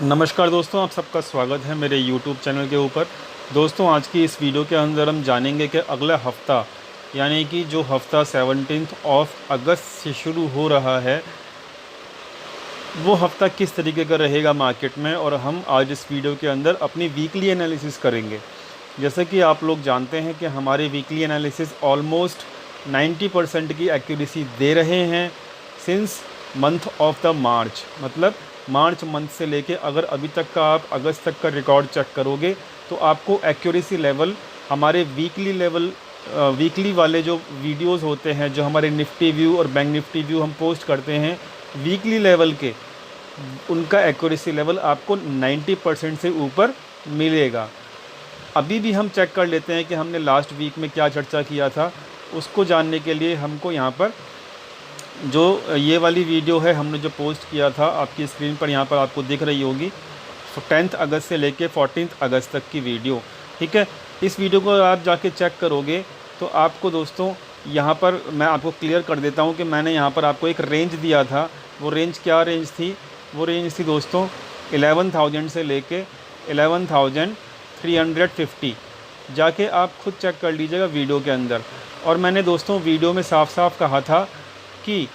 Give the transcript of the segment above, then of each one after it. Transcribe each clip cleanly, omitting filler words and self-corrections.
नमस्कार दोस्तों, आप सबका स्वागत है मेरे YouTube चैनल के ऊपर। दोस्तों, आज की इस वीडियो के अंदर हम जानेंगे कि अगला हफ़्ता यानी कि जो हफ़्ता 17 अगस्त से शुरू हो रहा है, वो हफ़्ता किस तरीके का रहेगा मार्केट में। और हम आज इस वीडियो के अंदर अपनी वीकली एनालिसिस करेंगे। जैसे कि आप लोग जानते हैं कि हमारे वीकली एनालिसिस ऑलमोस्ट 90% की एक्यूरेसी दे रहे हैं सिंस मंथ ऑफ द मार्च। मतलब मार्च मंथ से लेके अगर अभी तक का आप अगस्त तक का रिकॉर्ड चेक करोगे तो आपको एक्यूरेसी लेवल हमारे वीकली वाले जो वीडियोस होते हैं, जो हमारे निफ्टी व्यू और बैंक निफ्टी व्यू हम पोस्ट करते हैं वीकली लेवल के, उनका एक्यूरेसी लेवल आपको 90% से ऊपर मिलेगा। अभी भी हम चेक कर लेते हैं कि हमने लास्ट वीक में क्या चर्चा किया था। उसको जानने के लिए हमको यहाँ पर जो ये वाली वीडियो है हमने जो पोस्ट किया था, आपकी स्क्रीन पर यहाँ पर आपको दिख रही होगी, 10 अगस्त से लेके 14 अगस्त तक की वीडियो। ठीक है, इस वीडियो को आप जाके चेक करोगे तो आपको दोस्तों यहाँ पर मैं आपको क्लियर कर देता हूँ कि मैंने यहाँ पर आपको एक रेंज दिया था। वो रेंज क्या रेंज थी? वो रेंज थी दोस्तों 11,000 से लेके 11,350। जाके आप खुद चेक कर लीजिएगा वीडियो के अंदर। और मैंने दोस्तों वीडियो में साफ साफ कहा था कि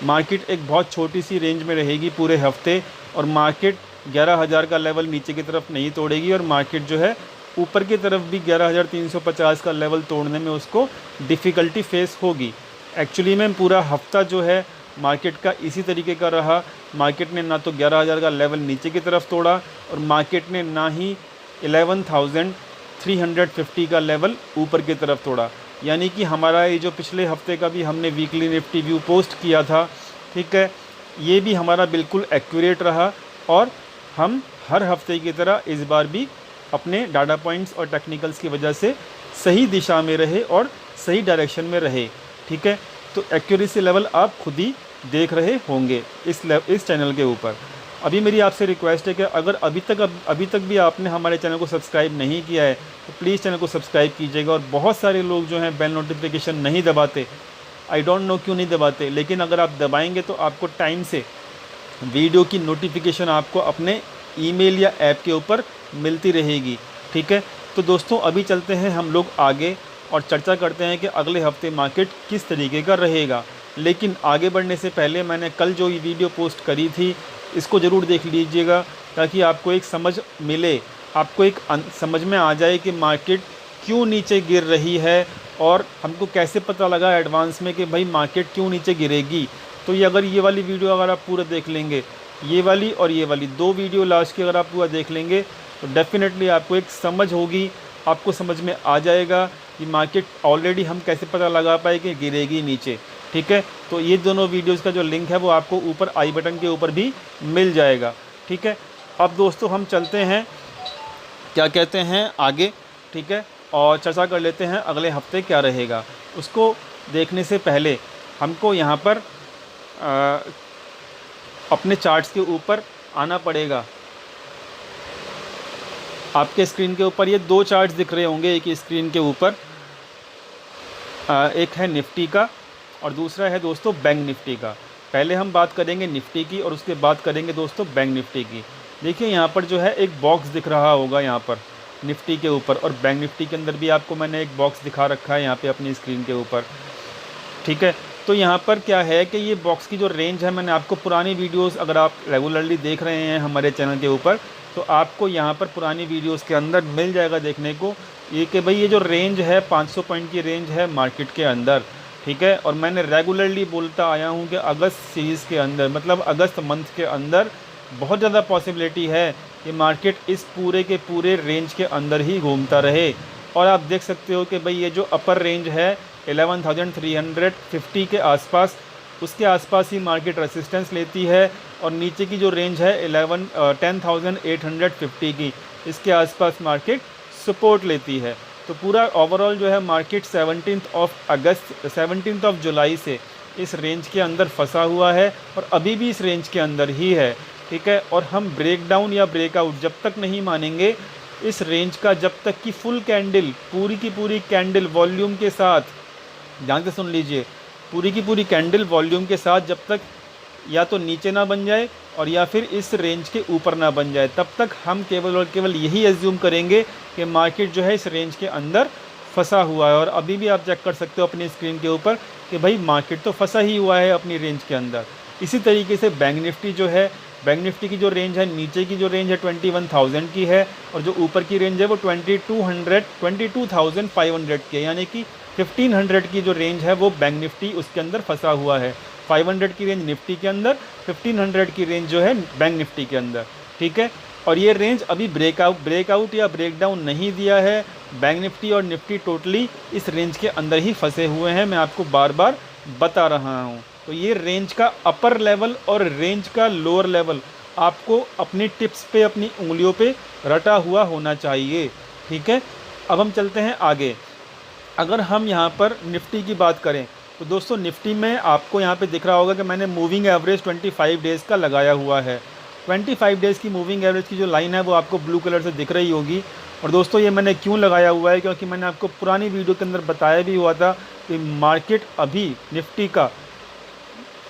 मार्केट एक बहुत छोटी सी रेंज में रहेगी पूरे हफ्ते, और मार्केट 11,000 का लेवल नीचे की तरफ नहीं तोड़ेगी, और मार्केट जो है ऊपर की तरफ भी 11,350 का लेवल तोड़ने में उसको डिफ़िकल्टी फेस होगी। एक्चुअली में पूरा हफ्ता जो है मार्केट का इसी तरीके का रहा। मार्केट ने ना तो 11,000 का लेवल नीचे की तरफ तोड़ा, और मार्केट ने ना ही 11,350 का लेवल ऊपर की तरफ तोड़ा। यानी कि हमारा ये जो पिछले हफ्ते का भी हमने वीकली निफ्टी व्यू पोस्ट किया था, ठीक है, ये भी हमारा बिल्कुल एक्यूरेट रहा। और हम हर हफ्ते की तरह इस बार भी अपने डाटा पॉइंट्स और टेक्निकल्स की वजह से सही दिशा में रहे और सही डायरेक्शन में रहे। ठीक है, तो एक्यूरेसी लेवल आप खुद ही देख रहे होंगे इस चैनल के ऊपर। अभी मेरी आपसे रिक्वेस्ट है कि अगर अभी तक भी आपने हमारे चैनल को सब्सक्राइब नहीं किया है तो प्लीज़ चैनल को सब्सक्राइब कीजिएगा। और बहुत सारे लोग जो हैं बेल नोटिफिकेशन नहीं दबाते, आई डोंट नो क्यों नहीं दबाते, लेकिन अगर आप दबाएंगे तो आपको टाइम से वीडियो की नोटिफिकेशन आपको अपने ईमेल या ऐप के ऊपर मिलती रहेगी। ठीक है, तो दोस्तों अभी चलते हैं हम लोग आगे और चर्चा करते हैं कि अगले हफ्ते मार्केट किस तरीके का रहेगा। लेकिन आगे बढ़ने से पहले मैंने कल जो ये वीडियो पोस्ट करी थी, इसको ज़रूर देख लीजिएगा ताकि आपको एक समझ मिले, आपको एक समझ में आ जाए कि मार्केट क्यों नीचे गिर रही है, और हमको कैसे पता लगा एडवांस में कि भाई मार्केट क्यों नीचे गिरेगी। तो ये वाली वीडियो अगर आप पूरा देख लेंगे, ये वाली और ये वाली दो वीडियो लास्ट की अगर आप पूरा देख लेंगे तो डेफिनेटली आपको एक समझ होगी, आपको समझ में आ जाएगा कि मार्केट ऑलरेडी हम कैसे पता लगा पाए कि गिरेगी नीचे। ठीक है, तो ये दोनों वीडियोस का जो लिंक है वो आपको ऊपर आई बटन के ऊपर भी मिल जाएगा। ठीक है, अब दोस्तों हम चलते हैं, क्या कहते हैं, आगे। ठीक है, और चर्चा कर लेते हैं अगले हफ्ते क्या रहेगा। उसको देखने से पहले हमको यहाँ पर अपने चार्ट्स के ऊपर आना पड़ेगा। आपके स्क्रीन के ऊपर ये दो चार्ट्स दिख रहे होंगे, एक ही स्क्रीन के ऊपर, एक है निफ्टी का और दूसरा है दोस्तों बैंक निफ्टी का। पहले हम बात करेंगे निफ्टी की और उसके बाद करेंगे दोस्तों बैंक निफ्टी की। देखिए यहाँ पर जो है एक बॉक्स दिख रहा होगा यहाँ पर निफ्टी के ऊपर, और बैंक निफ्टी के अंदर भी आपको मैंने एक बॉक्स दिखा रखा है यहाँ पे अपनी स्क्रीन के ऊपर। ठीक है, तो यहाँ पर क्या है कि ये बॉक्स की जो रेंज है, मैंने आपको पुरानी वीडियोस अगर आप रेगुलरली देख रहे हैं हमारे चैनल के ऊपर तो आपको यहाँ पर पुरानी वीडियोस के अंदर मिल जाएगा देखने को ये कि भाई ये जो रेंज है 500 पॉइंट की रेंज है मार्केट के अंदर। ठीक है, और मैंने रेगुलरली बोलता आया हूँ कि अगस्त सीरीज़ के अंदर, मतलब अगस्त मंथ के अंदर बहुत ज़्यादा पॉसिबिलिटी है कि मार्केट इस पूरे के पूरे रेंज के अंदर ही घूमता रहे। और आप देख सकते हो कि भाई ये जो अपर रेंज है 11,350 के आसपास, उसके आसपास ही मार्केट रेसिस्टेंस लेती है, और नीचे की जो रेंज है 10,850 की, इसके आसपास मार्केट सपोर्ट लेती है। तो पूरा ओवरऑल जो है मार्केट 17 जुलाई से इस रेंज के अंदर फंसा हुआ है और अभी भी इस रेंज के अंदर ही है। ठीक है, और हम ब्रेकडाउन या ब्रेकआउट जब तक नहीं मानेंगे इस रेंज का, जब तक कि फुल कैंडल, पूरी की पूरी कैंडल वॉल्यूम के साथ, ध्यान से सुन लीजिए, पूरी की पूरी कैंडल वॉल्यूम के साथ जब तक या तो नीचे ना बन जाए और या फिर इस रेंज के ऊपर ना बन जाए, तब तक हम केवल और केवल यही एज्यूम करेंगे कि मार्केट जो है इस रेंज के अंदर फंसा हुआ है। और अभी भी आप चेक कर सकते हो अपनी स्क्रीन के ऊपर कि भाई मार्केट तो फंसा ही हुआ है अपनी रेंज के अंदर। इसी तरीके से बैंक निफ्टी जो है, बैंक निफ्टी की जो रेंज है, नीचे की जो रेंज है 21,000 की है और जो ऊपर की रेंज है वो 22,500 की है, यानी कि 1500 की जो रेंज है वो बैंक निफ्टी उसके अंदर फंसा हुआ है। 500 की रेंज निफ्टी के अंदर, 1500 की रेंज जो है बैंक निफ्टी के अंदर, ठीक है। और ये रेंज अभी ब्रेकआउट या ब्रेकडाउन नहीं दिया है। बैंक निफ्टी और निफ्टी टोटली इस रेंज के अंदर ही फंसे हुए हैं, मैं आपको बार बार बता रहा हूँ। तो ये रेंज का अपर लेवल और रेंज का लोअर लेवल आपको अपनी टिप्स पे, अपनी उंगलियों पे रटा हुआ होना चाहिए, ठीक है। अब हम चलते हैं आगे। अगर हम यहाँ पर निफ्टी की बात करें तो दोस्तों निफ्टी में आपको यहाँ पे दिख रहा होगा कि मैंने मूविंग एवरेज 25 डेज़ का लगाया हुआ है। 25 डेज़ की मूविंग एवरेज की जो लाइन है वो आपको ब्लू कलर से दिख रही होगी। और दोस्तों ये मैंने क्यों लगाया हुआ है, क्योंकि मैंने आपको पुरानी वीडियो के अंदर बताया भी हुआ था कि मार्केट अभी निफ्टी का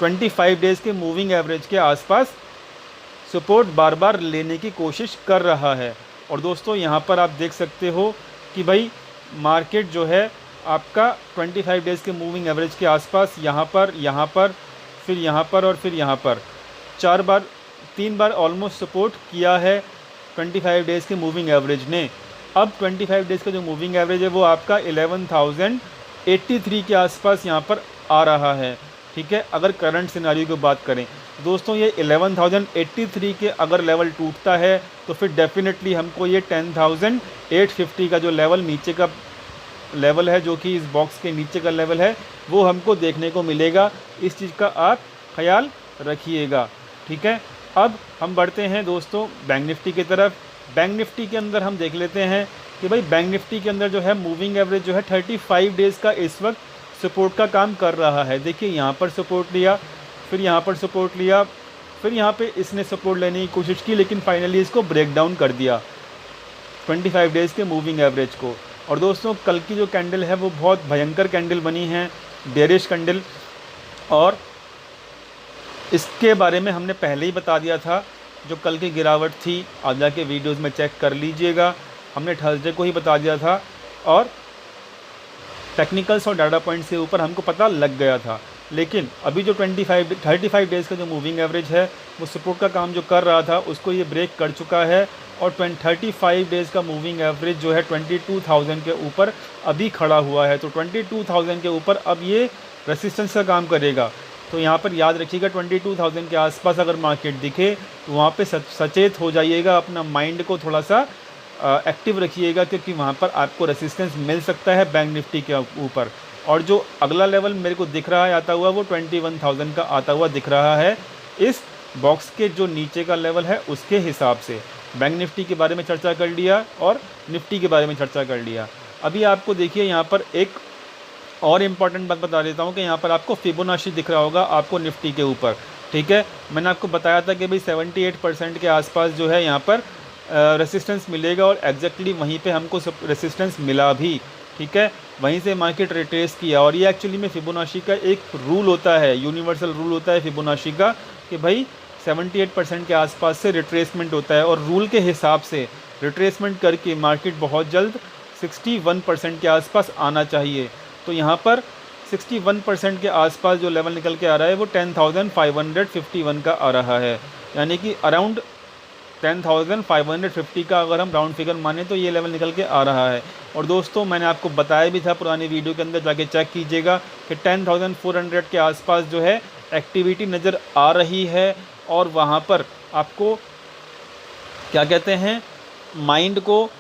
25 डेज़ के मूविंग एवरेज के आसपास सपोर्ट बार बार लेने की कोशिश कर रहा है। और दोस्तों यहाँ पर आप देख सकते हो कि भाई मार्केट जो है आपका 25 डेज़ के मूविंग एवरेज के आसपास यहाँ पर, फिर यहाँ पर और फिर यहाँ पर 3 बार ऑलमोस्ट सपोर्ट किया है 25 डेज़ के मूविंग एवरेज ने। अब 25 डेज़ का जो मूविंग एवरेज है वो आपका 11,083 के आसपास यहाँ पर आ रहा है, ठीक है। अगर करंट सिनारियो की बात करें दोस्तों, ये 11,083 के अगर लेवल टूटता है तो फिर डेफिनेटली हमको ये 10,850 का जो लेवल नीचे का लेवल है, जो कि इस बॉक्स के नीचे का लेवल है, वो हमको देखने को मिलेगा। इस चीज़ का आप ख्याल रखिएगा, ठीक है। अब हम बढ़ते हैं दोस्तों बैंक निफ्टी की तरफ। बैंक निफ्टी के अंदर हम देख लेते हैं कि भाई बैंक निफ्टी के अंदर जो है मूविंग एवरेज जो है 35 डेज़ का इस वक्त सपोर्ट का काम कर रहा है। देखिए यहाँ पर सपोर्ट लिया, फिर यहाँ पर सपोर्ट लिया, फिर यहाँ पे इसने सपोर्ट लेने की कोशिश की, लेकिन फाइनली इसको ब्रेक डाउन कर दिया 25 डेज़ के मूविंग एवरेज को। और दोस्तों कल की जो कैंडल है वो बहुत भयंकर कैंडल बनी है, बेरिश कैंडल, और इसके बारे में हमने पहले ही बता दिया था। जो कल की गिरावट थी आप जाके वीडियोज़ में चेक कर लीजिएगा, हमने थर्सडे को ही बता दिया था और टेक्निकल्स और डाटा पॉइंट्स के ऊपर हमको पता लग गया था। लेकिन अभी जो 35 डेज़ का जो मूविंग एवरेज है वो सपोर्ट का काम जो कर रहा था उसको ये ब्रेक कर चुका है और 35 डेज़ का मूविंग एवरेज जो है 22,000 के ऊपर अभी खड़ा हुआ है। तो 22,000 के ऊपर अब ये रेसिस्टेंस का काम करेगा। तो यहाँ पर याद रखिएगा 22,000 के आसपास अगर मार्केट दिखे तो वहाँ पे सचेत हो जाइएगा, अपना माइंड को थोड़ा सा एक्टिव रखिएगा, क्योंकि वहाँ पर आपको रेसिस्टेंस मिल सकता है बैंक निफ्टी के ऊपर। और जो अगला लेवल मेरे को दिख रहा है आता हुआ वो 21,000 का आता हुआ दिख रहा है इस बॉक्स के जो नीचे का लेवल है उसके हिसाब से। बैंक निफ्टी के बारे में चर्चा कर लिया और निफ्टी के बारे में चर्चा कर लिया। अभी आपको देखिए यहाँ पर एक और इम्पॉर्टेंट बात बता देता हूँ कि यहाँ पर आपको फिबोनाची दिख रहा होगा आपको निफ्टी के ऊपर, ठीक है। मैंने आपको बताया था कि भाई 78% के आसपास जो है यहाँ पर रेसिस्टेंस मिलेगा और एग्जैक्टली वहीं पे हमको रेसिस्टेंस मिला भी, ठीक है। वहीं से मार्केट रिट्रेस किया और ये एक्चुअली में फिबोनाची का एक रूल होता है, यूनिवर्सल रूल होता है फिबोनाची का कि भाई 78% के आसपास से रिट्रेसमेंट होता है और रूल के हिसाब से रिट्रेसमेंट करके मार्केट बहुत जल्द 61% के आसपास आना चाहिए। तो यहाँ पर 61% के आसपास जो लेवल निकल के आ रहा है वो 10,551 का आ रहा है, यानी कि अराउंड 10,550 का अगर हम राउंड फिगर माने तो ये लेवल निकल के आ रहा है। और दोस्तों मैंने आपको बताया भी था पुरानी वीडियो के अंदर, जाके चेक कीजिएगा कि 10,400 के आसपास जो है एक्टिविटी नज़र आ रही है और वहाँ पर आपको क्या कहते हैं, माइंड को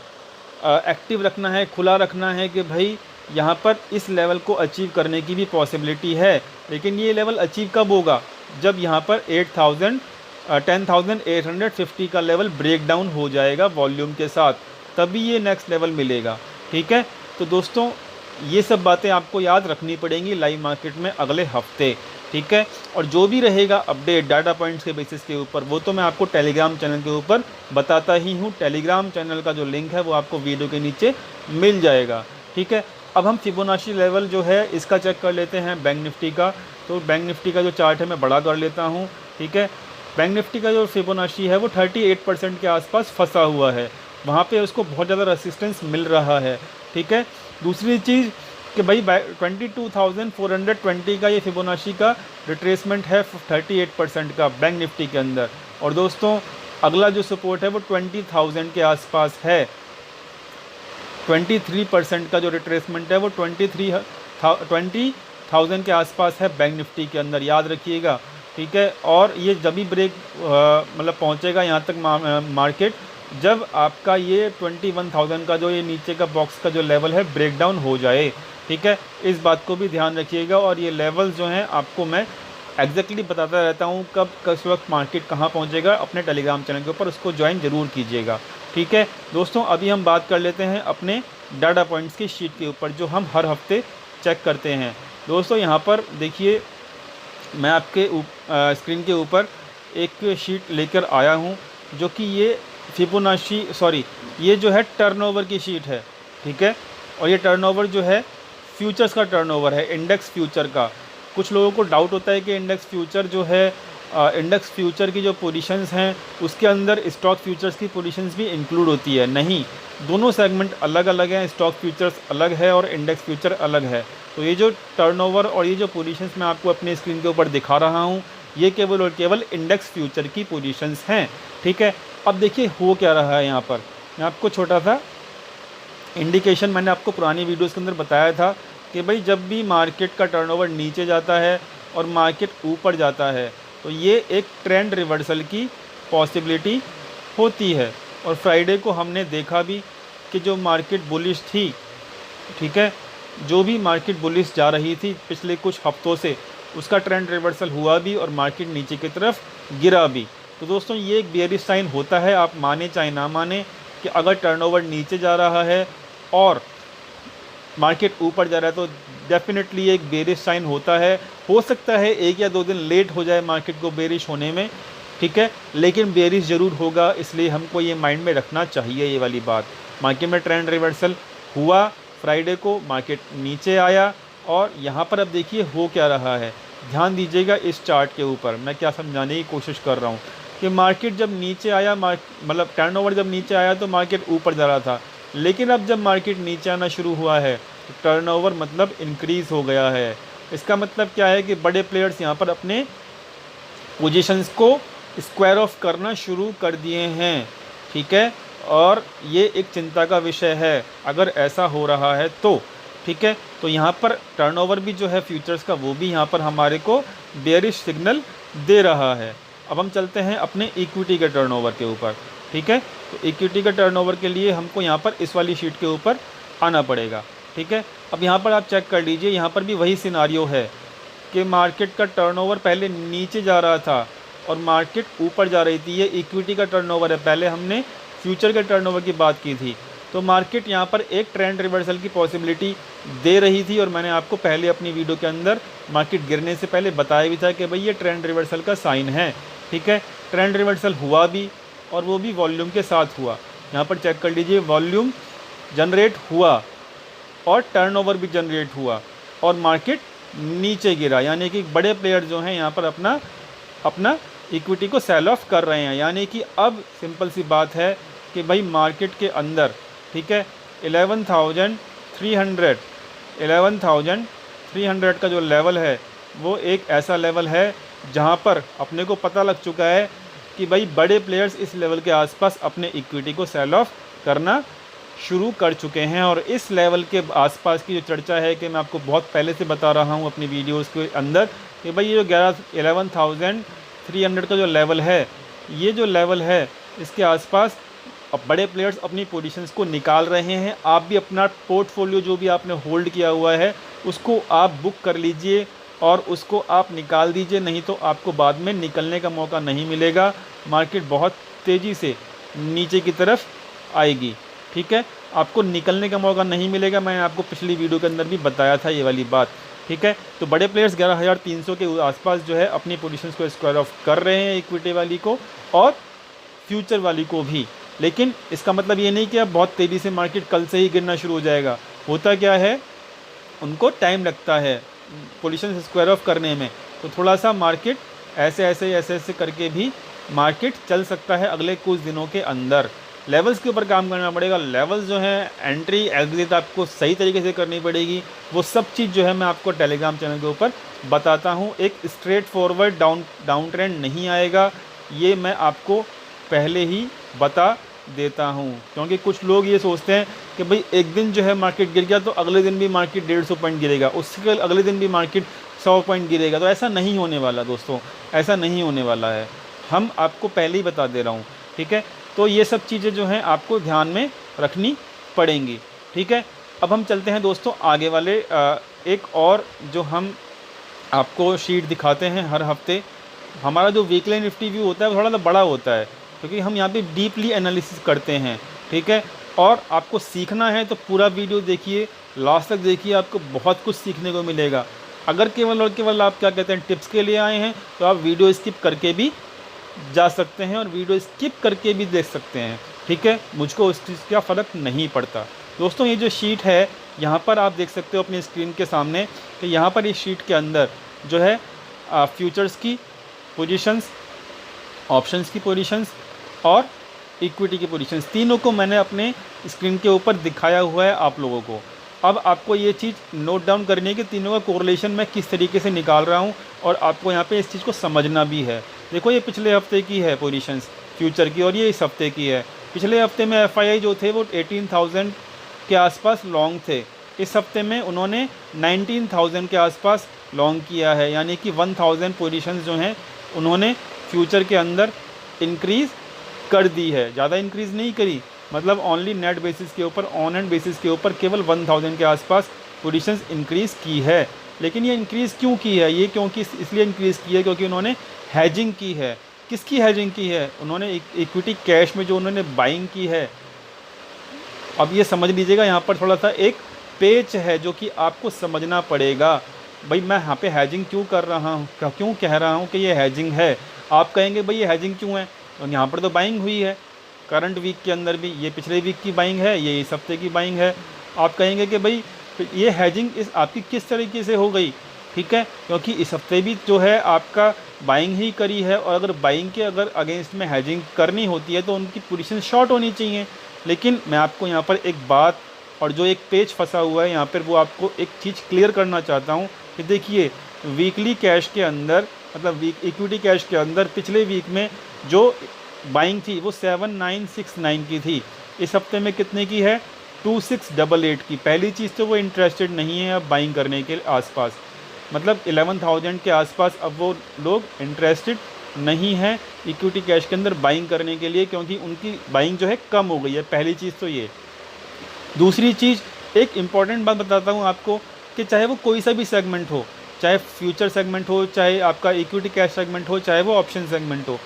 एक्टिव रखना है, खुला रखना है कि भाई यहाँ पर इस लेवल को अचीव करने की भी पॉसिबिलिटी है। लेकिन ये लेवल अचीव कब होगा, जब यहाँ पर 10,850 का लेवल ब्रेक डाउन हो जाएगा वॉल्यूम के साथ, तभी ये नेक्स्ट लेवल मिलेगा, ठीक है। तो दोस्तों ये सब बातें आपको याद रखनी पड़ेंगी लाइव मार्केट में अगले हफ्ते, ठीक है। और जो भी रहेगा अपडेट डाटा पॉइंट्स के बेसिस के ऊपर वो तो मैं आपको टेलीग्राम चैनल के ऊपर बताता ही हूँ। टेलीग्राम चैनल का जो लिंक है वो आपको वीडियो के नीचे मिल जाएगा, ठीक है। अब हम फिबोनाची लेवल जो है इसका चेक कर लेते हैं बैंक निफ्टी का। तो बैंक निफ्टी का जो चार्ट है मैं बड़ा कर लेता हूँ, ठीक है। बैंक निफ्टी का जो फिबोनाची है वो 38% के आसपास फंसा हुआ है, वहाँ पे उसको बहुत ज़्यादा रेसिस्टेंस मिल रहा है। ठीक है, दूसरी चीज़ कि भाई 22,420 का ये फिबोनाची का रिट्रेसमेंट है 38% का बैंक निफ्टी के अंदर। और दोस्तों अगला जो सपोर्ट है वो 20,000 के आसपास है। 23% का जो रिट्रेसमेंट है वो 20,000 के आसपास है बैंक निफ्टी के अंदर, याद रखिएगा। ठीक है, और ये जब भी ब्रेक मतलब पहुंचेगा यहाँ तक मार्केट, जब आपका ये 21,000 का जो ये नीचे का बॉक्स का जो लेवल है ब्रेकडाउन हो जाए। ठीक है, इस बात को भी ध्यान रखिएगा। और ये लेवल्स जो हैं आपको मैं एग्जैक्टली बताता रहता हूँ कब किस वक्त मार्केट कहाँ पहुँचेगा, अपने टेलीग्राम चैनल के ऊपर उसको ज्वाइन ज़रूर कीजिएगा। ठीक है दोस्तों, अभी हम बात कर लेते हैं अपने डाटा पॉइंट्स की शीट के ऊपर जो हम हर हफ्ते चेक करते हैं। दोस्तों यहाँ पर देखिए, मैं आपके स्क्रीन के ऊपर एक शीट लेकर आया हूँ जो कि ये फिबोनाची ये जो है टर्नओवर की शीट है। ठीक है, और ये टर्नओवर जो है फ्यूचर्स का टर्नओवर है, इंडेक्स फ्यूचर का। कुछ लोगों को डाउट होता है कि इंडेक्स फ्यूचर जो है इंडेक्स फ्यूचर की जो पोजीशंस हैं उसके अंदर स्टॉक फ्यूचर्स की पोजीशंस भी इंक्लूड होती है। नहीं, दोनों सेगमेंट अलग अलग हैं, स्टॉक फ्यूचर्स अलग है और इंडेक्स फ्यूचर अलग है। तो ये जो टर्नओवर और ये जो पोजीशंस मैं आपको अपने स्क्रीन के ऊपर दिखा रहा हूँ, ये केवल और केवल इंडेक्स फ्यूचर की पोजीशंस हैं। ठीक है, अब देखिए हो क्या रहा है यहाँ पर। मैं आपको छोटा सा इंडिकेशन मैंने आपको पुरानी वीडियोज़ के अंदर बताया था कि भाई जब भी मार्केट का टर्नओवर नीचे जाता है और मार्केट ऊपर जाता है तो ये एक ट्रेंड रिवर्सल की पॉसिबिलिटी होती है। और फ्राइडे को हमने देखा भी कि जो मार्केट बुलिश थी, ठीक है, जो भी मार्केट बुलिश जा रही थी पिछले कुछ हफ्तों से, उसका ट्रेंड रिवर्सल हुआ भी और मार्केट नीचे की तरफ गिरा भी। तो दोस्तों ये एक बेयरिश साइन होता है, आप माने चाहे ना माने, कि अगर टर्नओवर नीचे जा रहा है और मार्केट ऊपर जा रहा है तो डेफिनेटली एक बेरिश साइन होता है। हो सकता है 1 या 2 दिन लेट हो जाए मार्केट को बेरिश होने में, ठीक है, लेकिन बेरिश ज़रूर होगा। इसलिए हमको ये माइंड में रखना चाहिए ये वाली बात। मार्केट में ट्रेंड रिवर्सल हुआ, फ्राइडे को मार्केट नीचे आया और यहाँ पर अब देखिए हो क्या रहा है। ध्यान दीजिएगा इस चार्ट के ऊपर, मैं क्या समझाने की कोशिश कर रहा हूँ कि मार्केट जब नीचे आया, मतलब टर्नओवर जब नीचे आया तो मार्केट ऊपर जा रहा था, लेकिन अब जब मार्केट नीचे आना शुरू हुआ है तो टर्नओवर मतलब इंक्रीज़ हो गया है। इसका मतलब क्या है कि बड़े प्लेयर्स यहाँ पर अपने पोजीशंस को स्क्वायर ऑफ करना शुरू कर दिए हैं। ठीक है, और ये एक चिंता का विषय है अगर ऐसा हो रहा है तो। ठीक है, तो यहाँ पर टर्नओवर भी जो है फ्यूचर्स का, वो भी यहाँ पर हमारे को बेयरिश सिग्नल दे रहा है। अब हम चलते हैं अपने इक्विटी के टर्नओवर के ऊपर। ठीक है, तो इक्विटी का टर्नओवर के लिए हमको यहाँ पर इस वाली शीट के ऊपर आना पड़ेगा। ठीक है, अब यहाँ पर आप चेक कर लीजिए, यहाँ पर भी वही सिनारियो है कि मार्केट का टर्नओवर पहले नीचे जा रहा था और मार्केट ऊपर जा रही थी। ये इक्विटी का टर्नओवर है, पहले हमने फ्यूचर के टर्नओवर की बात की थी। तो मार्केट यहाँ पर एक ट्रेंड रिवर्सल की पॉसिबिलिटी दे रही थी और मैंने आपको पहले अपनी वीडियो के अंदर मार्केट गिरने से पहले बताया भी था कि भाई ये ट्रेंड रिवर्सल का साइन है। ठीक है, ट्रेंड रिवर्सल हुआ भी और वो भी वॉल्यूम के साथ हुआ। यहाँ पर चेक कर लीजिए, वॉल्यूम जनरेट हुआ और टर्नओवर भी जनरेट हुआ और मार्केट नीचे गिरा, यानी कि बड़े प्लेयर जो हैं यहाँ पर अपना इक्विटी को सेल ऑफ कर रहे हैं। यानी कि अब सिंपल सी बात है कि भाई मार्केट के अंदर, ठीक है, 11,300 का जो लेवल है वो एक ऐसा लेवल है जहाँ पर अपने को पता लग चुका है कि भाई बड़े प्लेयर्स इस लेवल के आसपास अपने इक्विटी को सेल ऑफ करना शुरू कर चुके हैं। और इस लेवल के आसपास की जो चर्चा है कि मैं आपको बहुत पहले से बता रहा हूँ अपनी वीडियोस के अंदर कि भाई ये जो 11,300 का जो लेवल है, ये जो लेवल है इसके आसपास अब बड़े प्लेयर्स अपनी पोजीशंस को निकाल रहे हैं। आप भी अपना पोर्टफोलियो जो भी आपने होल्ड किया हुआ है उसको आप बुक कर लीजिए और उसको आप निकाल दीजिए, नहीं तो आपको बाद में निकलने का मौका नहीं मिलेगा। मार्केट बहुत तेज़ी से नीचे की तरफ आएगी। ठीक है, आपको निकलने का मौका नहीं मिलेगा, मैंने आपको पिछली वीडियो के अंदर भी बताया था ये वाली बात। ठीक है, तो बड़े प्लेयर्स 11,300 के आसपास जो है अपनी पोजीशंस को स्क्वायर ऑफ कर रहे हैं, इक्विटी वाली को और फ्यूचर वाली को भी। लेकिन इसका मतलब ये नहीं कि अब बहुत तेज़ी से मार्केट कल से ही गिरना शुरू हो जाएगा। होता क्या है, उनको टाइम लगता है पोजीशन स्क्वायर ऑफ करने में, तो थोड़ा सा मार्केट ऐसे ऐसे ऐसे ऐसे करके भी मार्केट चल सकता है अगले कुछ दिनों के अंदर। लेवल्स के ऊपर काम करना पड़ेगा। लेवल्स जो हैं, एंट्री एग्जिट आपको सही तरीके से करनी पड़ेगी। वो सब चीज़ जो है मैं आपको टेलीग्राम चैनल के ऊपर बताता हूँ। एक स्ट्रेट फॉरवर्ड डाउन ट्रेंड नहीं आएगा, ये मैं आपको पहले ही बता देता हूँ। क्योंकि कुछ लोग ये सोचते हैं कि भाई एक दिन जो है मार्केट गिर गया तो अगले दिन भी मार्केट 150 पॉइंट गिरेगा, उसके अगले दिन भी मार्केट 100 पॉइंट गिरेगा। तो ऐसा नहीं होने वाला दोस्तों, ऐसा नहीं होने वाला है। हम आपको पहले ही बता दे रहा हूँ, ठीक है। तो ये सब चीज़ें जो हैं आपको ध्यान में रखनी पड़ेंगी, ठीक है। अब हम चलते हैं दोस्तों आगे वाले एक और जो हम आपको शीट दिखाते हैं हर हफ्ते। हमारा जो वीकली निफ्टी व्यू होता है वो थोड़ा सा बड़ा होता है, क्योंकि हम यहाँ पे डीपली एनालिसिस करते हैं, ठीक है। और आपको सीखना है तो पूरा वीडियो देखिए, लास्ट तक देखिए, आपको बहुत कुछ सीखने को मिलेगा। अगर केवल और केवल आप क्या कहते हैं टिप्स के लिए आए हैं तो आप वीडियो स्किप करके भी जा सकते हैं और वीडियो स्किप करके भी देख सकते हैं, ठीक है। मुझको उस चीज़ का फ़र्क नहीं पड़ता। दोस्तों ये जो शीट है यहाँ पर आप देख सकते हो अपनी स्क्रीन के सामने कि यहाँ पर इस शीट के अंदर जो है फ्यूचर्स की पोजीशंस, ऑप्शंस की पोजीशंस और इक्विटी की पोजीशंस, तीनों को मैंने अपने स्क्रीन के ऊपर दिखाया हुआ है आप लोगों को। अब आपको ये चीज़ नोट डाउन करनी है कि तीनों का कोरिलेशन मैं किस तरीके से निकाल रहा हूँ और आपको यहाँ पे इस चीज़ को समझना भी है। देखो ये पिछले हफ्ते की है पोजीशंस फ्यूचर की और ये इस हफ्ते की है। पिछले हफ्ते में एफआईआई जो थे वो 18,000 के आसपास लॉन्ग थे। इस हफ्ते में उन्होंने 19,000 के आसपास लॉन्ग किया है, यानी कि 1,000 पोजीशंस जो हैं उन्होंने फ्यूचर के अंदर इंक्रीज़ कर दी है। ज़्यादा इंक्रीज़ नहीं करी, मतलब ओनली नेट बेसिस के ऊपर, ऑन एंड बेसिस के ऊपर केवल 1,000 के आसपास पोजीशंस इंक्रीज़ की है। लेकिन ये इंक्रीज़ क्यों की है? ये क्योंकि इसलिए इंक्रीज़ की है क्योंकि उन्होंने हैजिंग की है। किसकी हैजिंग की है? उन्होंने इक्विटी कैश में जो उन्होंने बाइंग की है। अब ये समझ लीजिएगा, यहाँ पर थोड़ा सा एक पेच है जो कि आपको समझना पड़ेगा। भाई मैं यहाँ पे हैजिंग क्यों कर रहा हूँ, क्यों कह रहा हूँ कि ये हैजिंग है? आप कहेंगे भाई ये हैजिंग क्यों है? और यहाँ पर तो बाइंग हुई है करंट वीक के अंदर भी, ये पिछले वीक की बाइंग है, ये इस हफ्ते की बाइंग है। आप कहेंगे कि भाई ये हैजिंग इस आपकी किस तरीके से हो गई? ठीक है, क्योंकि इस हफ्ते भी जो है आपका बाइंग ही करी है, और अगर बाइंग के अगर अगेंस्ट में हैजिंग करनी होती है तो उनकी पोजीशन शॉर्ट होनी चाहिए। लेकिन मैं आपको यहाँ पर एक बात और जो एक पेज फंसा हुआ है यहाँ पर, वो आपको एक चीज़ क्लियर करना चाहता हूँ कि देखिए वीकली कैश के अंदर, मतलब इक्विटी कैश के अंदर पिछले वीक में जो बाइंग थी वो 7969 की थी। इस हफ्ते में कितने की है? 2688 की। पहली चीज़ तो वो इंटरेस्टेड नहीं है अब बाइंग करने के आसपास, मतलब 11,000 के आसपास अब वो लोग इंटरेस्टेड नहीं है इक्विटी कैश के अंदर बाइंग करने के लिए, क्योंकि उनकी बाइंग जो है कम हो गई है। पहली चीज़ तो ये। दूसरी चीज़, एक इम्पॉर्टेंट बात बताता हूँ आपको कि चाहे वो कोई सा भी सेगमेंट हो, चाहे फ्यूचर सेगमेंट हो, चाहे आपका इक्विटी कैश सेगमेंट हो, चाहे वो ऑप्शन सेगमेंट हो,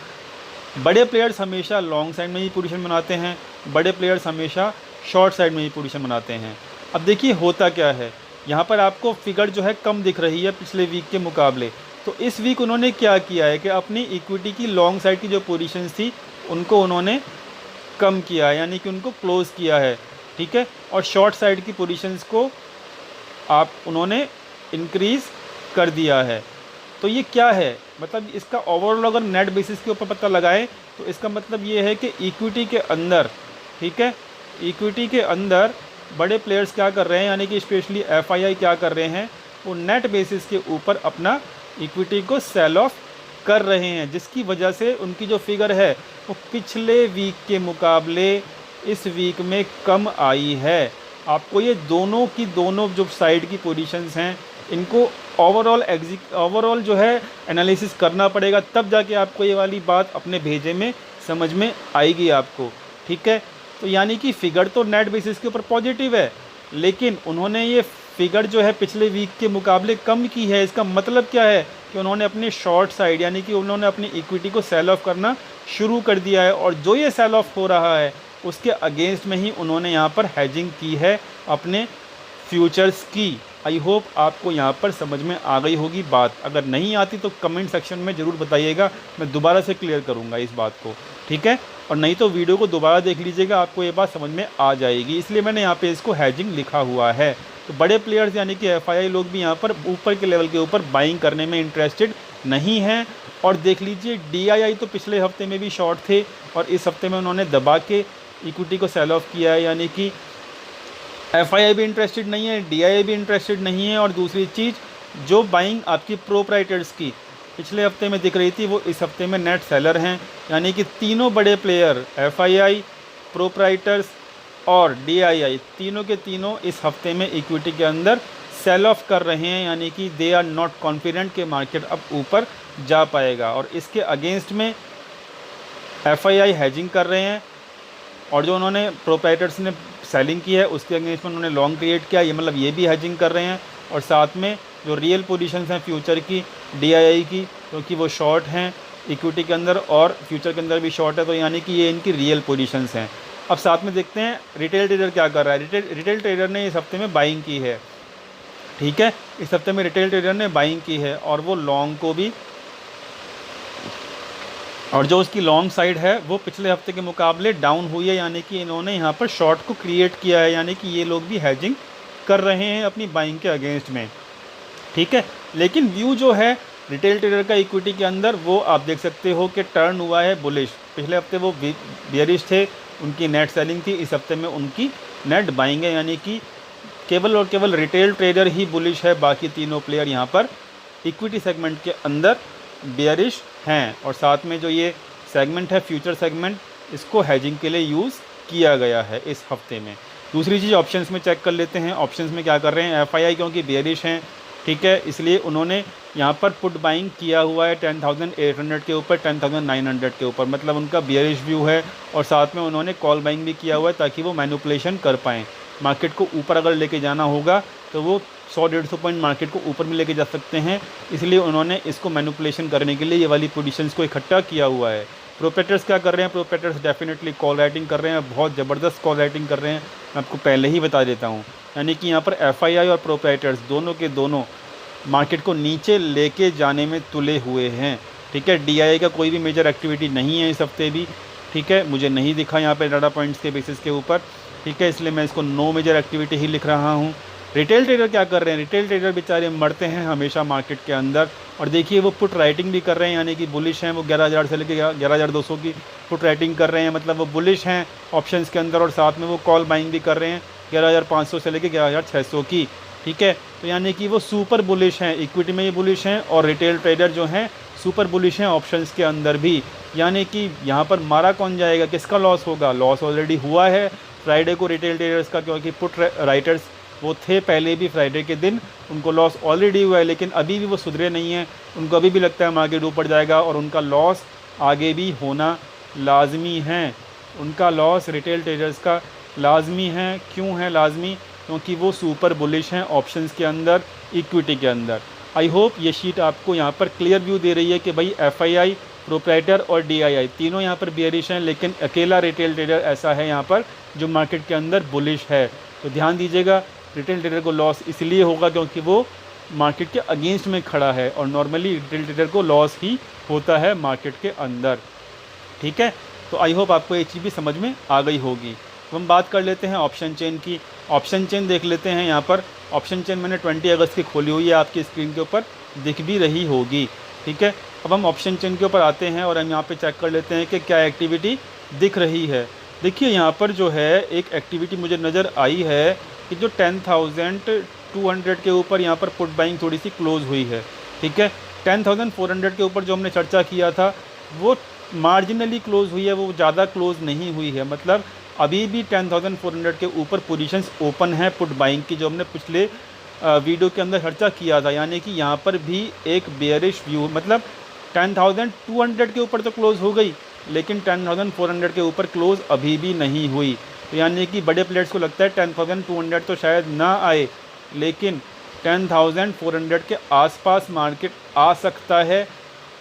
बड़े प्लेयर्स हमेशा लॉन्ग साइड में ही पोजीशन बनाते हैं, बड़े प्लेयर्स हमेशा शॉर्ट साइड में ही पोजीशन बनाते हैं। अब देखिए होता क्या है, यहाँ पर आपको फिगर जो है कम दिख रही है पिछले वीक के मुकाबले। तो इस वीक उन्होंने क्या किया है कि अपनी इक्विटी की लॉन्ग साइड की जो पोजीशंस थी उनको उन्होंने कम किया है, यानी कि उनको क्लोज़ किया है, ठीक है। और शॉर्ट साइड की पोजीशंस को उन्होंने इंक्रीज़ कर दिया है। तो ये क्या है? मतलब इसका ओवरऑल अगर नेट बेसिस के ऊपर पता लगाएं तो इसका मतलब ये है कि इक्विटी के अंदर, ठीक है, इक्विटी के अंदर बड़े प्लेयर्स क्या कर रहे हैं, यानी कि स्पेशली एफआईआई क्या कर रहे हैं, वो नेट बेसिस के ऊपर अपना इक्विटी को सेल ऑफ कर रहे हैं, जिसकी वजह से उनकी जो फिगर है वो पिछले वीक के मुकाबले इस वीक में कम आई है। आपको ये दोनों की दोनों जो साइड की पोजीशंस हैं इनको ओवरऑल जो है एनालिसिस करना पड़ेगा, तब जाके आपको ये वाली बात अपने भेजे में समझ में आएगी आपको, ठीक है। तो यानी कि फ़िगर तो नेट बेसिस के ऊपर पॉजिटिव है, लेकिन उन्होंने ये फ़िगर जो है पिछले वीक के मुकाबले कम की है। इसका मतलब क्या है कि उन्होंने अपनी शॉर्ट साइड, यानी कि उन्होंने अपनी इक्विटी को सेल ऑफ करना शुरू कर दिया है, और जो ये सेल ऑफ हो रहा है उसके अगेंस्ट में ही उन्होंने यहाँ पर हैजिंग की है अपने फ्यूचर्स की। आई होप आपको यहाँ पर समझ में आ गई होगी बात। अगर नहीं आती तो कमेंट सेक्शन में ज़रूर बताइएगा, मैं दोबारा से क्लियर करूँगा इस बात को, ठीक है। और नहीं तो वीडियो को दोबारा देख लीजिएगा, आपको ये बात समझ में आ जाएगी। इसलिए मैंने यहाँ पे इसको हैजिंग लिखा हुआ है। तो बड़े प्लेयर्स यानी कि एफआईआई लोग भी यहाँ पर ऊपर के लेवल के ऊपर बाइंग करने में इंटरेस्टेड नहीं हैं। और देख लीजिए DII तो पिछले हफ्ते में भी शॉर्ट थे और इस हफ्ते में उन्होंने दबा के इक्विटी को सेल ऑफ किया है, यानी कि FII भी इंटरेस्टेड नहीं है, DII भी इंटरेस्टेड नहीं है। और दूसरी चीज़, जो बाइंग आपकी प्रोप्राइटर्स की पिछले हफ्ते में दिख रही थी वो इस हफ्ते में नेट सेलर हैं, यानी कि तीनों बड़े प्लेयर FII, प्रोप्राइटर्स और DII तीनों के तीनों इस हफ्ते में इक्विटी के अंदर सेल ऑफ कर रहे हैं, यानी कि दे आर नॉट कॉन्फिडेंट कि मार्केट अब ऊपर जा पाएगा। और इसके अगेंस्ट में FII हैजिंग कर रहे हैं और जो उन्होंने प्रोप्राइटर्स ने सेलिंग की है उसके अगेंस्ट में उन्होंने लॉन्ग क्रिएट किया, ये मतलब ये भी हैजिंग कर रहे हैं। और साथ में जो रियल पोजीशंस हैं फ्यूचर की DII की, क्योंकि वो शॉर्ट हैं इक्विटी के अंदर और फ्यूचर के अंदर भी शॉर्ट है, तो यानी कि ये इनकी रियल पोजीशंस हैं। अब साथ में देखते हैं रिटेल ट्रेडर क्या कर रहा है। रिटेल ट्रेडर ने इस हफ्ते में बाइंग की है, ठीक है, इस हफ्ते में रिटेल ट्रेडर ने बाइंग की है और वो लॉन्ग को भी, और जो उसकी लॉन्ग साइड है वो पिछले हफ्ते के मुकाबले डाउन हुई है, यानी कि इन्होंने यहाँ पर शॉर्ट को क्रिएट किया है, यानी कि ये लोग भी हैजिंग कर रहे हैं अपनी बाइंग के अगेंस्ट में, ठीक है। लेकिन व्यू जो है रिटेल ट्रेडर का इक्विटी के अंदर वो आप देख सकते हो कि टर्न हुआ है बुलिश। पिछले हफ्ते वो बियरिश थे, उनकी नेट सेलिंग थी, इस हफ्ते में उनकी नेट बाइंग है, यानी कि केवल और केवल रिटेल ट्रेडर ही बुलिश है, बाकी तीनों प्लेयर यहाँ पर इक्विटी सेगमेंट के अंदर बेयरिश हैं। और साथ में जो ये सेगमेंट है फ्यूचर सेगमेंट, इसको हेजिंग के लिए यूज़ किया गया है इस हफ्ते में। दूसरी चीज़ ऑप्शंस में चेक कर लेते हैं, ऑप्शंस में क्या कर रहे हैं। FII क्योंकि बेयरिश हैं, ठीक है, इसलिए उन्होंने यहाँ पर पुट बाइंग किया हुआ है 10,800 के ऊपर, 10,900 के ऊपर, मतलब उनका बेयरिश व्यू है। और साथ में उन्होंने कॉल बाइंग भी किया हुआ है ताकि वो मैनिपुलेशन कर पाएँ। मार्केट को ऊपर अगर लेके जाना होगा तो वो 100-150 पॉइंट मार्केट को ऊपर में लेके जा सकते हैं, इसलिए उन्होंने इसको मैनिपुलेशन करने के लिए ये वाली पोजीशंस को इकट्ठा किया हुआ है। प्रोप्राइटर्स क्या कर रहे हैं, प्रोप्राइटर्स डेफिनेटली कॉल राइटिंग कर रहे हैं, बहुत ज़बरदस्त कॉल राइटिंग कर रहे हैं, मैं आपको पहले ही बता देता हूँ। यानी कि यहाँ पर FII और प्रोप्राइटर्स दोनों के दोनों मार्केट को नीचे लेके जाने में तुले हुए हैं, ठीक है। DII का कोई भी मेजर एक्टिविटी नहीं है इस हफ्ते भी, ठीक है, मुझे नहीं दिखा यहाँ पे डाटा पॉइंट्स के बेसिस के ऊपर, ठीक है, इसलिए मैं इसको नो मेजर एक्टिविटी ही लिख रहा हूँ। रिटेल ट्रेडर क्या कर रहे हैं, रिटेल ट्रेडर बेचारे मरते हैं हमेशा मार्केट के अंदर, और देखिए वो पुट राइटिंग भी कर रहे हैं, यानी कि बुलिश हैं, वो 11,000 से लेकर 11,200 की पुट राइटिंग कर रहे हैं, मतलब वो बुलिश हैं ऑप्शंस के अंदर। और साथ में वो कॉल बाइंग भी कर रहे हैं 11,500 से लेकर 11,600 की, ठीक है। तो यानी कि वो सुपर बुलिश हैं, इक्विटी में भी बुलिश हैं और रिटेल ट्रेडर जो हैं सुपर बुलिश हैं ऑप्शंस के अंदर भी। यानी कि यहाँ पर मारा कौन जाएगा, किसका लॉस होगा, लॉस ऑलरेडी हुआ है फ्राइडे को रिटेल ट्रेडर्स का, क्योंकि पुट राइटर्स वो थे पहले भी फ्राइडे के दिन, उनको लॉस ऑलरेडी हुआ है, लेकिन अभी भी वो सुधरे नहीं हैं, उनको अभी भी लगता है मार्केट ऊपर जाएगा और उनका लॉस आगे भी होना लाजमी है। उनका लॉस रिटेल ट्रेडर्स का लाजमी है। क्यों है लाजमी, क्योंकि वो सुपर बुलिश हैं ऑप्शंस के अंदर, इक्विटी के अंदर। आई होप ये शीट आपको यहाँ पर क्लियर व्यू दे रही है कि भाई FII, प्रोप्राइटर और DII तीनों यहाँ पर बेयरिश हैं, लेकिन अकेला रिटेल ट्रेडर ऐसा है यहाँ पर जो मार्केट के अंदर बुलिश है। तो ध्यान दीजिएगा, रिटेल ट्रेडर को लॉस इसलिए होगा क्योंकि वो मार्केट के अगेंस्ट में खड़ा है, और नॉर्मली रिटेल ट्रेडर को लॉस ही होता है मार्केट के अंदर, ठीक है। तो आई होप आपको ये चीज़ भी समझ में आ गई होगी। तो हम बात कर लेते हैं ऑप्शन चेन की। ऑप्शन चेन देख लेते हैं। यहाँ पर ऑप्शन चेन मैंने 20 अगस्त की खोली हुई है, आपकी स्क्रीन के ऊपर दिख भी रही होगी, ठीक है। अब हम ऑप्शन चेन के ऊपर आते हैं और हम यहाँ पे चेक कर लेते हैं कि क्या एक्टिविटी दिख रही है। देखिए यहाँ पर जो है एक एक्टिविटी मुझे नज़र आई है कि जो 10,200 के ऊपर यहाँ पर पुट बाइंग थोड़ी सी क्लोज़ हुई है, ठीक है। 10,400 के ऊपर जो हमने चर्चा किया था वो मार्जिनली क्लोज़ हुई है, वो ज़्यादा क्लोज़ नहीं हुई है, मतलब अभी भी 10,400 के ऊपर पोजीशंस ओपन हैं पुट बाइंग की, जो हमने पिछले वीडियो के अंदर चर्चा किया था। यानी कि यहाँ पर भी एक बेयरिश व्यू, मतलब 10,200 के ऊपर तो क्लोज़ हो गई, लेकिन 10,400 के ऊपर क्लोज़ अभी भी नहीं हुई। तो यानी कि बड़े प्लेयर्स को लगता है 10,200 तो शायद ना आए, लेकिन 10,400 के आसपास मार्केट आ सकता है।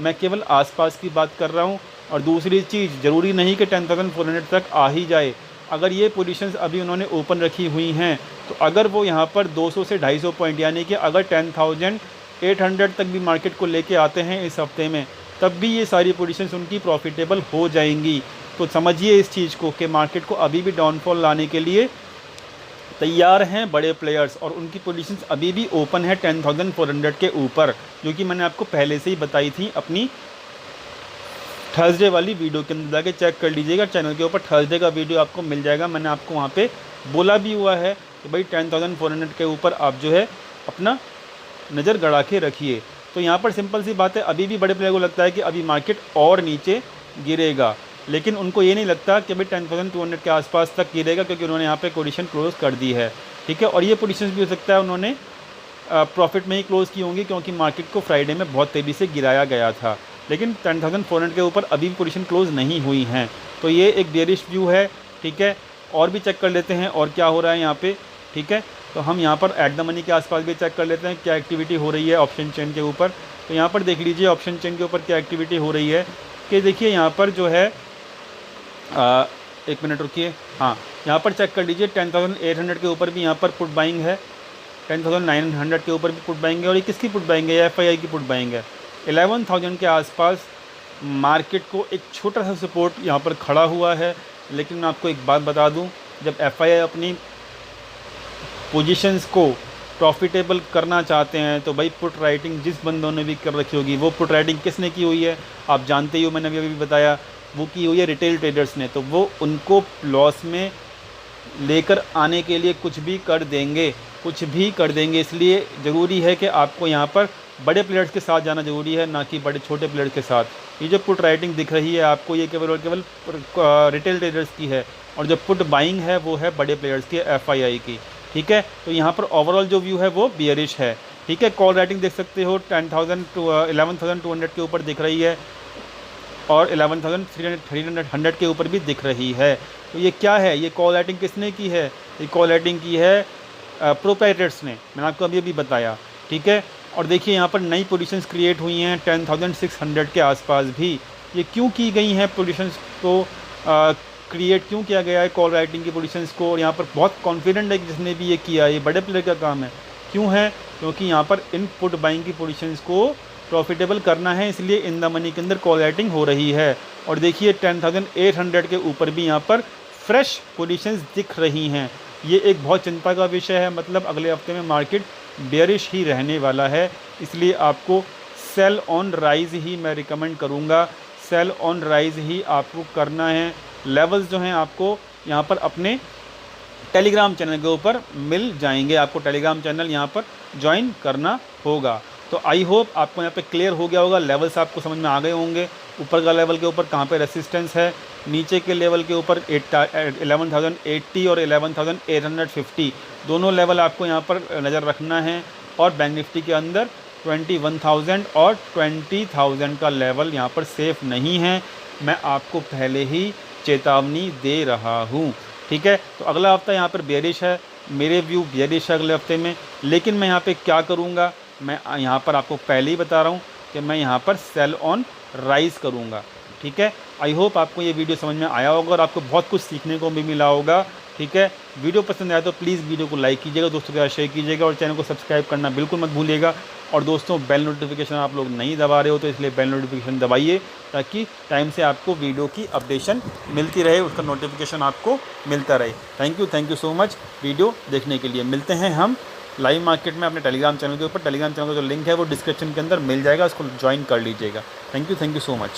मैं केवल आसपास की बात कर रहा हूँ। और दूसरी चीज़, ज़रूरी नहीं कि 10,400 तक आ ही जाए। अगर ये पोजीशंस अभी उन्होंने ओपन रखी हुई हैं, तो अगर वो यहाँ पर 200 से 250 पॉइंट, यानी कि अगर 10,800 तक भी मार्केट को लेके आते हैं इस हफ्ते में, तब भी ये सारी पोजीशंस उनकी प्रॉफिटेबल हो जाएंगी। तो समझिए इस चीज़ को कि मार्केट को अभी भी डाउनफॉल लाने के लिए तैयार हैं बड़े प्लेयर्स और उनकी पोजीशंस अभी भी ओपन है 10,400 के ऊपर, जो कि मैंने आपको पहले से ही बताई थी अपनी थर्सडे वाली वीडियो के अंदर। जाके चेक कर लीजिएगा चैनल के ऊपर, थर्सडे का वीडियो आपको मिल जाएगा। मैंने आपको वहाँ पे बोला भी हुआ है कि भाई 10,400 के ऊपर आप जो है अपना नज़र गड़ा के रखिए। तो यहाँ पर सिंपल सी बात है, अभी भी बड़े प्लेयर को लगता है कि अभी मार्केट और नीचे गिरेगा, लेकिन उनको ये नहीं लगता कि भाई 10,200 के आसपास तक गिरेगा, क्योंकि उन्होंने यहाँ पे पोजीशन क्लोज कर दी है। ठीक है, और ये पोजीशंस भी हो सकता है उन्होंने प्रॉफिट में ही क्लोज़ की होंगी, क्योंकि मार्केट को फ्राइडे में बहुत तेज़ी से गिराया गया था। लेकिन 10,400 के ऊपर अभी भी पोजीशन क्लोज नहीं हुई हैं, तो ये एक बेयरिश व्यू है। ठीक है, और भी चेक कर लेते हैं और क्या हो रहा है यहाँ पे। ठीक है, तो हम यहाँ पर एट द मनी के आसपास भी चेक कर लेते हैं क्या एक्टिविटी हो रही है ऑप्शन चेन के ऊपर। तो यहाँ पर देख लीजिए ऑप्शन चेन के ऊपर क्या एक्टिविटी हो रही है कि देखिए यहाँ पर जो है एक मिनट रुकिए, हाँ यहाँ पर चेक कर लीजिए 10,800 के ऊपर भी यहाँ पर पुट बाइंग है, 10,900 के ऊपर भी पुट बाइंग है। और ये किसकी पुट बाइंग है? FII की पुट बाइंग है। 11,000 के आसपास मार्केट को एक छोटा सा सपोर्ट यहाँ पर खड़ा हुआ है। लेकिन मैं आपको एक बात बता दूँ, जब FII अपनी पोजीशंस को प्रॉफिटेबल करना चाहते हैं तो भाई पुट राइटिंग जिस बंदों ने भी कर रखी होगी, वो पुट राइटिंग किसने की हुई है आप जानते ही हो, मैंने अभी बताया, वो की हुई है रिटेल ट्रेडर्स ने। तो वो उनको लॉस में लेकर आने के लिए कुछ भी कर देंगे, कुछ भी कर देंगे। इसलिए ज़रूरी है कि आपको यहाँ पर बड़े प्लेयर्स के साथ जाना ज़रूरी है, ना कि बड़े छोटे प्लेयर्स के साथ। ये जो पुट राइटिंग दिख रही है आपको, ये केवल और केवल रिटेल ट्रेडर्स की है, और जो पुट बाइंग है वो है बड़े प्लेयर्स की, FII की। ठीक है, तो यहाँ पर ओवरऑल जो व्यू है वो बियरिश है। ठीक है, कॉल राइटिंग देख सकते हो 11,200 के ऊपर दिख रही है और 11,300 के ऊपर भी दिख रही है। तो ये क्या है? ये कॉल राइटिंग किसने की है? ये कॉल राइटिंग की है प्रोप्राइटर्स ने, मैंने आपको अभी बताया। ठीक है, और देखिए यहाँ पर नई पोजीशंस क्रिएट हुई हैं 10,600 के आसपास भी। ये क्यों की गई हैं पोजीशंस को क्रिएट क्यों किया गया है कॉल राइटिंग की पोजीशंस को? और यहाँ पर बहुत कॉन्फिडेंट है कि जिसने भी ये किया, ये बड़े प्लेयर का काम है। क्यों है? क्योंकि यहाँ पर इन पुट बाइंग की पोजीशंस को प्रॉफिटेबल करना है, इसलिए इन द मनी के अंदर कॉल राइटिंग हो रही है। और देखिए 10,800 के ऊपर भी यहाँ पर फ्रेश पोजीशंस दिख रही हैं। ये एक बहुत चिंता का विषय है, मतलब अगले हफ्ते में मार्केट बेयरिश ही रहने वाला है। इसलिए आपको सेल ऑन राइज ही मैं रिकमेंड करूँगा, सेल ऑन राइज ही आपको करना है। लेवल्स जो हैं आपको यहाँ पर अपने टेलीग्राम चैनल के ऊपर मिल जाएंगे, आपको टेलीग्राम चैनल यहाँ पर ज्वाइन करना होगा। तो आई होप आपको यहाँ पे क्लियर हो गया होगा, लेवल्स आपको समझ में आ गए होंगे। ऊपर का लेवल के ऊपर कहाँ पे रेसिस्टेंस है, नीचे के लेवल के ऊपर 11,080 और 11,850 दोनों लेवल आपको यहाँ पर नज़र रखना है। और बैंक निफ्टी के अंदर 21,000 और 20,000 का लेवल यहाँ पर सेफ़ नहीं है, मैं आपको पहले ही चेतावनी दे रहा हूँ। ठीक है, तो अगला हफ्ता यहाँ पर बेयरिश है, मेरे व्यू बेयरिश है अगले हफ्ते में। लेकिन मैं यहाँ पे क्या करूँगा, मैं यहाँ पर आपको पहले ही बता रहा हूँ कि मैं यहाँ पर सेल ऑन राइज करूँगा। ठीक है, आई होप आपको ये वीडियो समझ में आया होगा और आपको बहुत कुछ सीखने को भी मिला होगा। ठीक है, वीडियो पसंद आया तो प्लीज़ वीडियो को लाइक कीजिएगा, दोस्तों के साथ शेयर कीजिएगा और चैनल को सब्सक्राइब करना बिल्कुल मत भूलिएगा। और दोस्तों बेल नोटिफिकेशन आप लोग नहीं दबा रहे हो तो इसलिए बेल नोटिफिकेशन दबाइए, ताकि टाइम से आपको वीडियो की अपडेशन मिलती रहे, उसका नोटिफिकेशन आपको मिलता रहे। Thank you so much video देखने के लिए। मिलते हैं हम लाइव मार्केट में अपने टेलीग्राम चैनल के ऊपर। टेलीग्राम चैनल का जो लिंक है वो डिस्क्रिप्शन के अंदर मिल जाएगा, उसको ज्वाइन कर लीजिएगा। Thank you so much.